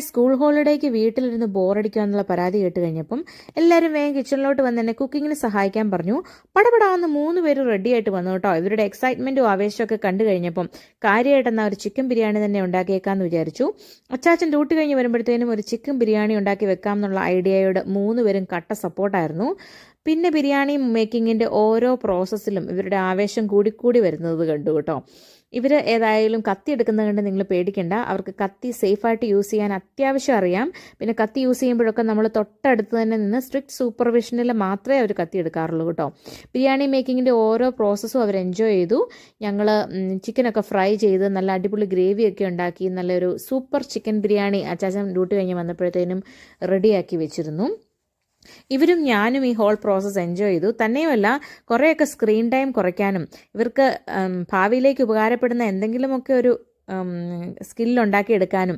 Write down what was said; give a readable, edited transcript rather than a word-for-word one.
School ഹോളിഡേക്ക് വീട്ടിലിരുന്ന് ബോറടിക്കുക എന്നുള്ള പരാതി കേട്ട് കഴിഞ്ഞപ്പം എല്ലാവരും വേഗം കിച്ചണിലോട്ട് വന്ന് എന്നെ കുക്കിങ്ങിന് സഹായിക്കാൻ പറഞ്ഞു. പടപടാന്ന് 3 പേര് റെഡി ആയിട്ട് വന്നു കേട്ടോ. ഇവരുടെ എക്സൈറ്റ്മെന്റും ആവേശമൊക്കെ കണ്ടു കഴിഞ്ഞപ്പം കാര്യമായിട്ടെന്നാൽ ഒരു ചിക്കൻ ബിരിയാണി തന്നെ ഉണ്ടാക്കിയേക്കാന്ന് വിചാരിച്ചു. അച്ചാച്ചൻ ഡ്യൂട്ടി കഴിഞ്ഞ് വരുമ്പോഴത്തേനും ഒരു ചിക്കൻ ബിരിയാണി ഉണ്ടാക്കി വെക്കാം എന്നുള്ള ഐഡിയയോട് 3 പേരും കട്ട സപ്പോർട്ടായിരുന്നു. പിന്നെ ബിരിയാണി മേക്കിങ്ങിൻ്റെ ഓരോ പ്രോസസ്സിലും ഇവരുടെ ആവേശം കൂടിക്കൂടി വരുന്നത് കണ്ടു കേട്ടോ. ഇവർ ഏതായാലും കത്തി എടുക്കുന്നത് കണ്ട് നിങ്ങൾ പേടിക്കണ്ട. അവർക്ക് കത്തി സേഫായിട്ട് യൂസ് ചെയ്യാൻ അത്യാവശ്യം അറിയാം. പിന്നെ കത്തി യൂസ് ചെയ്യുമ്പോഴൊക്കെ നമ്മൾ തൊട്ടടുത്ത് തന്നെ നിന്ന് സ്ട്രിക്റ്റ് സൂപ്പർവിഷനിൽ മാത്രമേ അവർ കത്തി എടുക്കാറുള്ളൂ കേട്ടോ. ബിരിയാണി മേക്കിങ്ങിൻ്റെ ഓരോ പ്രോസസ്സും അവർ എൻജോയ് ചെയ്തു. ഞങ്ങൾ ചിക്കനൊക്കെ ഫ്രൈ ചെയ്ത് നല്ല അടിപൊളി ഗ്രേവിയൊക്കെ ഉണ്ടാക്കി നല്ലൊരു സൂപ്പർ ചിക്കൻ ബിരിയാണി അച്ചാച്ചൻ ഡ്യൂട്ടി കഴിഞ്ഞ് വന്നപ്പോഴത്തേനും റെഡിയാക്കി വെച്ചിരുന്നു. ഇവരും ഞാനും ഈ ഹോൾ പ്രോസസ്സ് എൻജോയ് ചെയ്തു. തന്നെയുമല്ല കുറേയൊക്കെ സ്ക്രീൻ ടൈം കുറയ്ക്കാനും ഇവർക്ക് ഭാവിയിലേക്ക് ഉപകാരപ്പെടുന്ന എന്തെങ്കിലുമൊക്കെ ഒരു സ്കില്ലുണ്ടാക്കിയെടുക്കാനും